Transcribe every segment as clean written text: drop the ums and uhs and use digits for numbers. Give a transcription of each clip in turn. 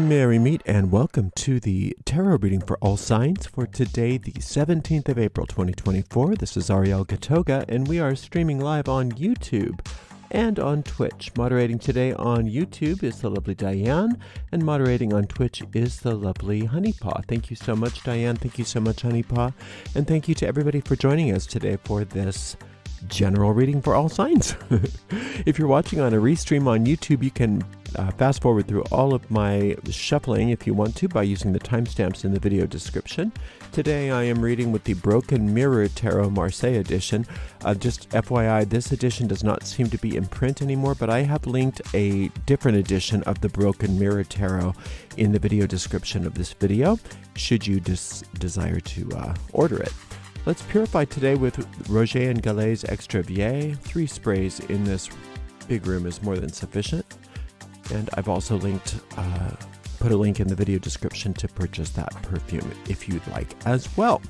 Merry meet and welcome to the tarot reading for all signs for today, the 17th of April, 2024. This is Ariel and we are streaming live on YouTube and on Twitch. Moderating today on YouTube is the lovely Diane, and moderating on Twitch is the lovely Honeypaw. Thank you so much, Diane. Thank you so much, Honeypaw. And thank you to everybody for joining us today for this general reading for all signs. If you're watching on a restream on YouTube, you can fast forward through all of my shuffling if you want to by using the timestamps in the video description. Today I am reading with the Broken Mirror Tarot Marseille edition. Just FYI, this edition does not seem to be in print anymore, but I have linked a different edition of the Broken Mirror Tarot in the video description of this video, should you desire to order it. Let's purify today with Roger and Galet's Extra Vieille. 3 sprays in this big room is more than sufficient. And I've also linked, put a link in the video description to purchase that perfume if you'd like as well.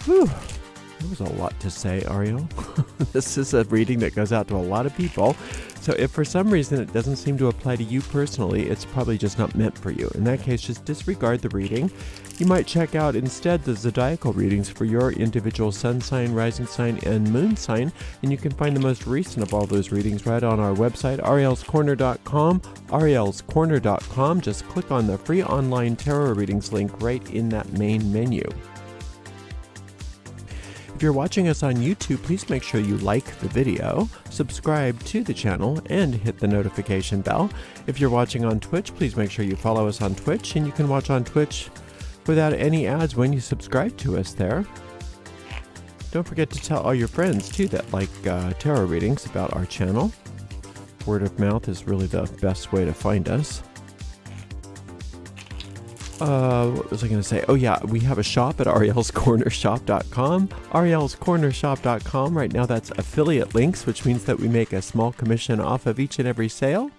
Whew, that was a lot to say, Ariel. This is a reading that goes out to a lot of people. So if for some reason it doesn't seem to apply to you personally, it's probably just not meant for you. In that case, just disregard the reading. You might check out instead the zodiacal readings for your individual sun sign, rising sign, and moon sign, and you can find the most recent of all those readings right on our website, arielscorner.com, arielscorner.com. Just click on the free online tarot readings link right in that main menu. If you're watching us on YouTube, please make sure you like the video, subscribe to the channel, and hit the notification bell. If you're watching on Twitch, please make sure you follow us on Twitch, and you can watch on Twitch without any ads when you subscribe to us there. Don't forget to tell all your friends too that like tarot readings about our channel. Word of mouth is really the best way to find us. What was I going to say? Oh yeah, we have a shop at arielscornershop.com. arielscornershop.com. Right now that's affiliate links, which means that we make a small commission off of each and every sale.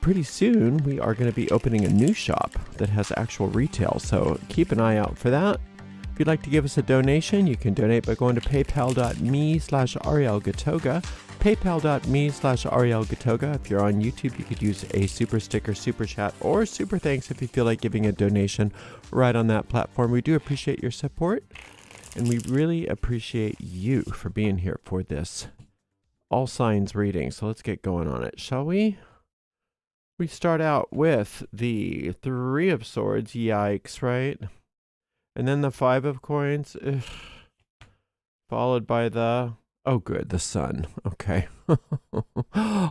Pretty soon we are going to be opening a new shop that has actual retail, so keep an eye out for that. If you'd like to give us a donation, you can donate by going to paypal.me/arielgatoga. paypal.me/arielgatoga. If you're on YouTube, you could use a super sticker, super chat, or super thanks if you feel like giving a donation right on that platform. We do appreciate your support, and we really appreciate you for being here for this all signs reading. So let's get going on it, shall we? We start out with the 3 of Swords, yikes, right? And then the 5 of Coins, ugh. Followed by the, oh good, the Sun, okay.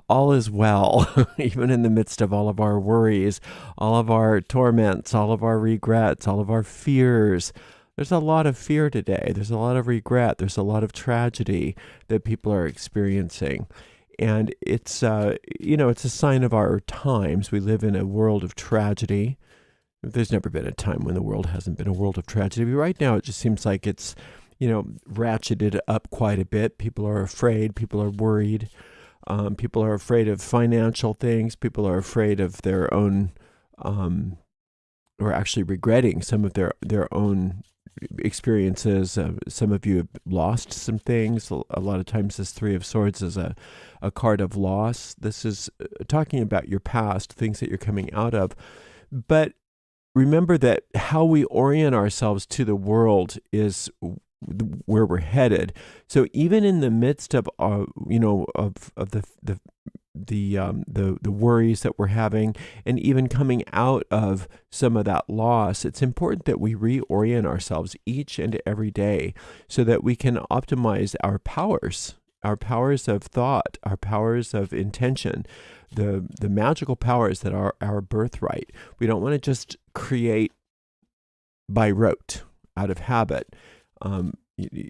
All is well, even in the midst of all of our worries, all of our torments, all of our regrets, all of our fears. There's a lot of fear today. There's a lot of regret. There's a lot of tragedy that people are experiencing. And it's, it's a sign of our times. We live in a world of tragedy. There's never been a time when the world hasn't been a world of tragedy. But right now, it just seems like it's, ratcheted up quite a bit. People are afraid. People are worried. People are afraid of financial things. People are afraid of their own, or actually regretting some of their own experiences. Some of you have lost some things. A lot of times this 3 of Swords is a card of loss. This is talking about your past, things that you're coming out of. But remember that how we orient ourselves to the world is where we're headed. So even in the midst of the worries that we're having, and even coming out of some of that loss, it's important that we reorient ourselves each and every day so that we can optimize our powers of thought, our powers of intention, the magical powers that are our birthright. We don't want to just create by rote, out of habit.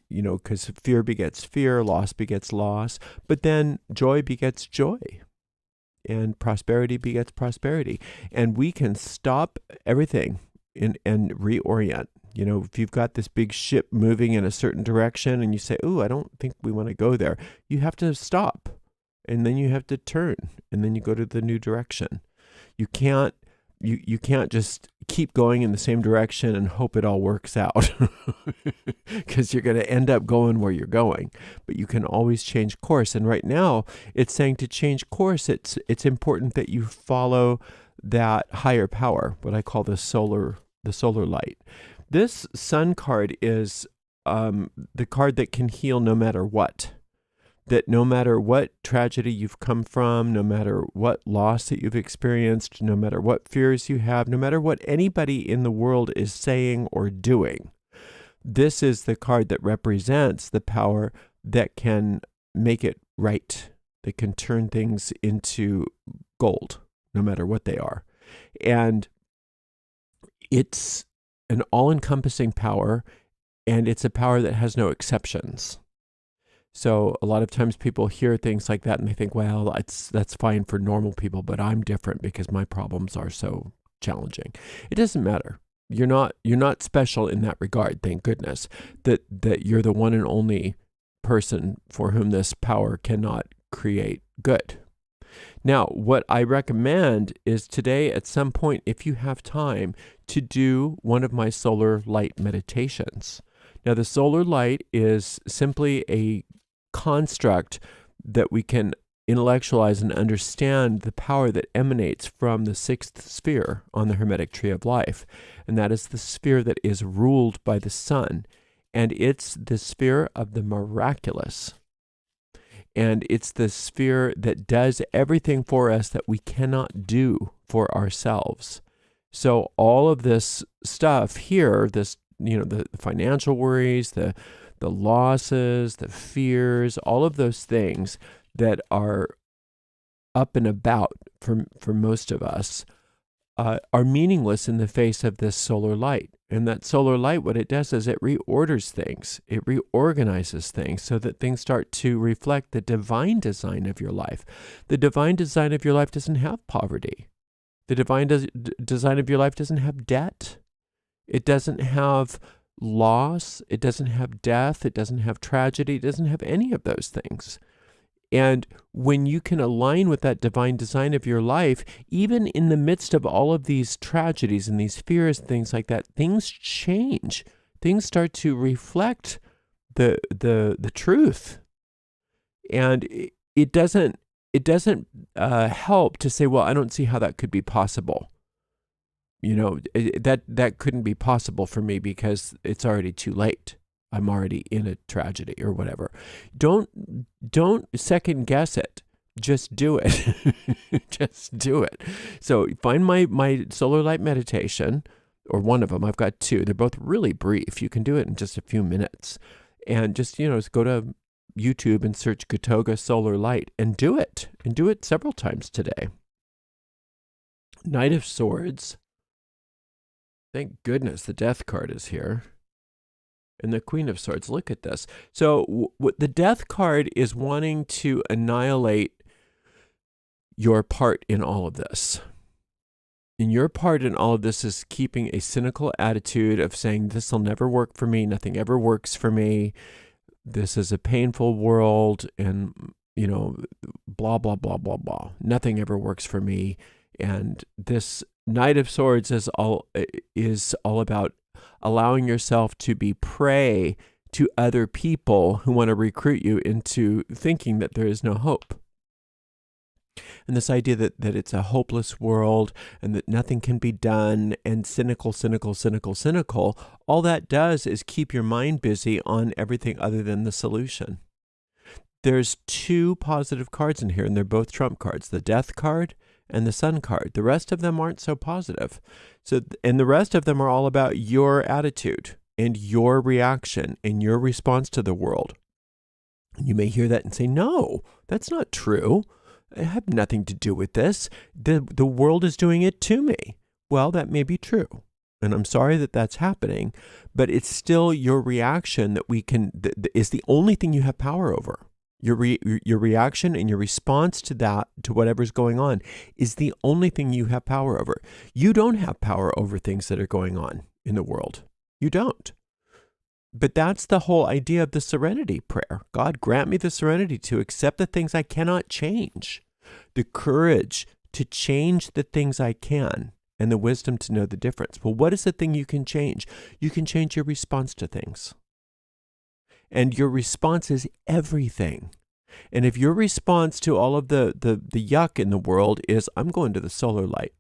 Because fear begets fear, loss begets loss, but then joy begets joy, and prosperity begets prosperity. And we can stop everything and reorient. If you've got this big ship moving in a certain direction and you say, "Ooh, I don't think we want to go there," you have to stop, and then you have to turn, and then you go to the new direction. You can't you can't just keep going in the same direction and hope it all works out, because you're going to end up going where you're going. But you can always change course. And right now, it's saying to change course, it's important that you follow that higher power, what I call the solar light. This sun card is the card that can heal no matter what. That no matter what tragedy you've come from, no matter what loss that you've experienced, no matter what fears you have, no matter what anybody in the world is saying or doing, this is the card that represents the power that can make it right, that can turn things into gold, no matter what they are. And it's an all-encompassing power, and it's a power that has no exceptions. So a lot of times people hear things like that and they think, well, that's fine for normal people, but I'm different because my problems are so challenging. It doesn't matter. You're not special in that regard, thank goodness, that you're the one and only person for whom this power cannot create good. Now, what I recommend is today at some point, if you have time, to do one of my solar light meditations. Now, the solar light is simply a construct that we can intellectualize and understand the power that emanates from the sixth sphere on the Hermetic Tree of Life. And that is the sphere that is ruled by the sun. And it's the sphere of the miraculous. And it's the sphere that does everything for us that we cannot do for ourselves. So all of this stuff here, this, the financial worries, the losses, the fears, all of those things that are up and about for most of us are meaningless in the face of this solar light. And that solar light, what it does is it reorders things. It reorganizes things so that things start to reflect the divine design of your life. The divine design of your life doesn't have poverty. The divine design of your life doesn't have debt. It doesn't have loss. It doesn't have death. It doesn't have tragedy. It doesn't have any of those things. And when you can align with that divine design of your life, even in the midst of all of these tragedies and these fears and things like that, things change. Things start to reflect the truth. And it doesn't help to say, well, I don't see how that could be possible. That couldn't be possible for me because it's already too late. I'm already in a tragedy or whatever. Don't second guess it. Just do it. Just do it. So find my solar light meditation, or one of them. I've got two. They're both really brief. You can do it in just a few minutes. And just, go to YouTube and search Gatoga Solar Light and do it. And do it several times today. Knight of Swords. Thank goodness the Death card is here. And the Queen of Swords. Look at this. So the Death card is wanting to annihilate your part in all of this. And your part in all of this is keeping a cynical attitude of saying, this will never work for me. Nothing ever works for me. This is a painful world. And, blah, blah, blah, blah, blah. Nothing ever works for me. And this Knight of Swords is all about allowing yourself to be prey to other people who want to recruit you into thinking that there is no hope. And this idea that it's a hopeless world and that nothing can be done, and cynical, all that does is keep your mind busy on everything other than the solution. There's two positive cards in here, and they're both trump cards, the Death card and the Sun card. The rest of them aren't so positive. And the rest of them are all about your attitude and your reaction and your response to the world. You may hear that and say, no, that's not true. I have nothing to do with this. The world is doing it to me. Well, that may be true. And I'm sorry that that's happening, but it's still your reaction that is the only thing you have power over. Your reaction and your response to that, to whatever's going on, is the only thing you have power over. You don't have power over things that are going on in the world. You don't. But that's the whole idea of the serenity prayer. God, grant me the serenity to accept the things I cannot change, the courage to change the things I can, and the wisdom to know the difference. Well, what is the thing you can change? You can change your response to things. And your response is everything. And if your response to all of the yuck in the world is, I'm going to the solar light,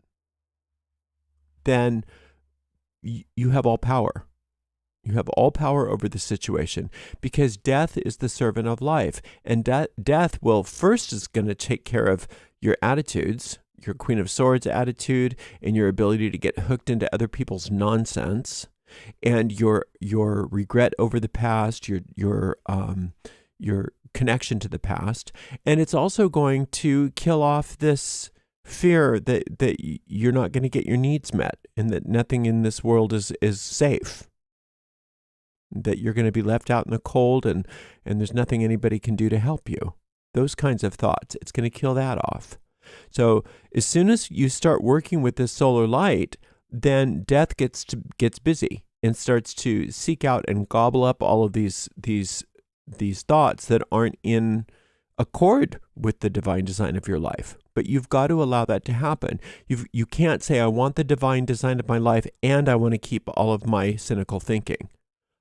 then you have all power. You have all power over the situation, because death is the servant of life. And death will first is going to take care of your attitudes, your Queen of Swords attitude, and your ability to get hooked into other people's nonsense, and your regret over the past, your connection to the past. And it's also going to kill off this fear that you're not going to get your needs met, and that nothing in this world is safe, that you're going to be left out in the cold, and there's nothing anybody can do to help you. Those kinds of thoughts, it's going to kill that off. So as soon as you start working with this solar light, then death gets busy and starts to seek out and gobble up all of these thoughts that aren't in accord with the divine design of your life. But you've got to allow that to happen. You can't say, I want the divine design of my life and I want to keep all of my cynical thinking.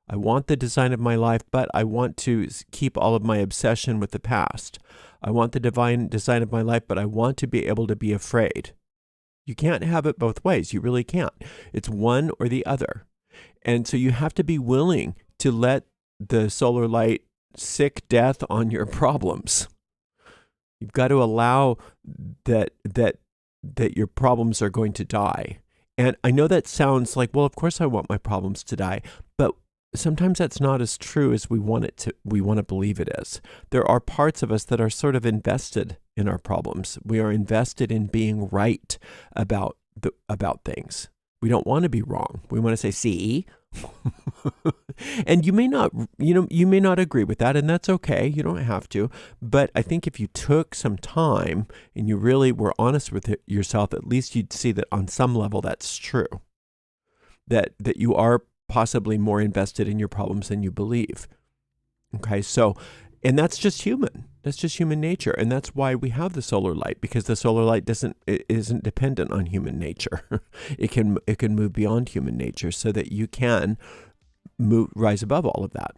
I want the design of my life, but I want to keep all of my obsession with the past. I want the divine design of my life, but I want to be able to be afraid. You can't have it both ways. You really can't. It's one or the other. And so you have to be willing to let the solar light sick death on your problems. You've got to allow that your problems are going to die. And I know that sounds like, well, of course I want my problems to die, but sometimes that's not as true as we want to believe it is. There are parts of us that are sort of invested in our problems. We are invested in being right about things. We don't want to be wrong. We want to say, see? And you may not agree with that, and that's okay. You don't have to. But I think if you took some time and you really were honest with yourself, at least you'd see that on some level that's true. That you are possibly more invested in your problems than you believe. Okay, so, and that's just human. That's just human nature. And that's why we have the solar light, because the solar light isn't dependent on human nature. It can move beyond human nature so that you can rise above all of that.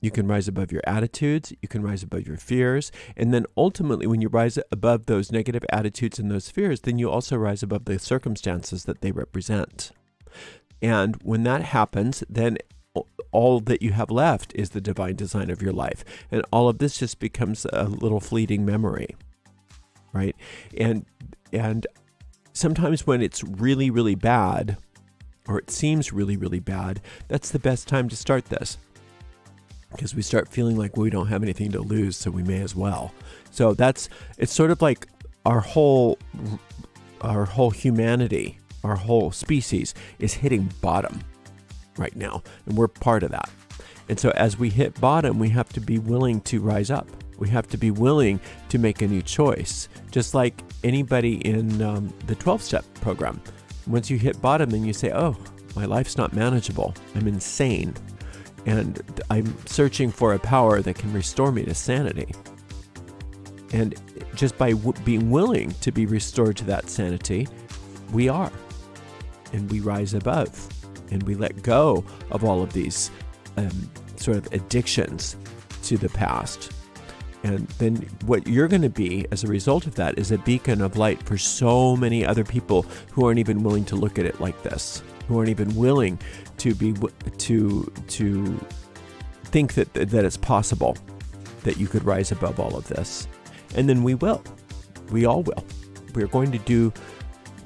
You can rise above your attitudes, you can rise above your fears, and then ultimately when you rise above those negative attitudes and those fears, then you also rise above the circumstances that they represent. And when that happens, then all that you have left is the divine design of your life. And all of this just becomes a little fleeting memory, right? And sometimes when it's really, really bad, or it seems really, really bad, that's the best time to start this. Because we start feeling like we don't have anything to lose, so we may as well. So it's sort of like our whole humanity, our whole species is hitting bottom right now, and we're part of that. And so as we hit bottom, we have to be willing to rise up. We have to be willing to make a new choice, just like anybody in the 12-step program. Once you hit bottom, then you say, oh, my life's not manageable. I'm insane. And I'm searching for a power that can restore me to sanity. And just by being willing to be restored to that sanity, we are. And we rise above, and we let go of all of these sort of addictions to the past. And then what you're going to be as a result of that is a beacon of light for so many other people who aren't even willing to look at it like this, who aren't even willing to think that it's possible that you could rise above all of this. And then we will. We all will. We're going to do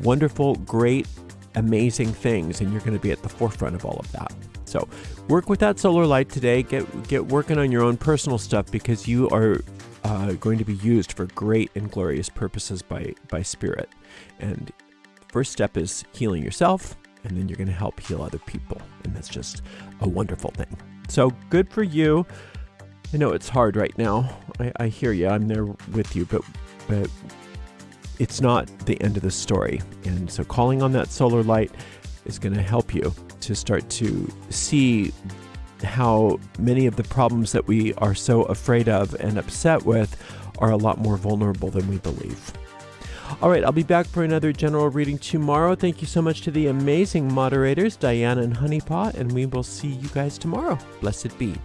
wonderful, great, amazing things, and you're going to be at the forefront of all of that. So work with that solar light today. Get working on your own personal stuff, because you are going to be used for great and glorious purposes by Spirit. And the first step is healing yourself, and then you're going to help heal other people. And that's just a wonderful thing. So good for you. I know it's hard right now. I hear you. I'm there with you, but it's not the end of the story. And so calling on that solar light is going to help you to start to see how many of the problems that we are so afraid of and upset with are a lot more vulnerable than we believe. All right, I'll be back for another general reading tomorrow. Thank you so much to the amazing moderators, Diana and Honeypot, and we will see you guys tomorrow. Blessed be.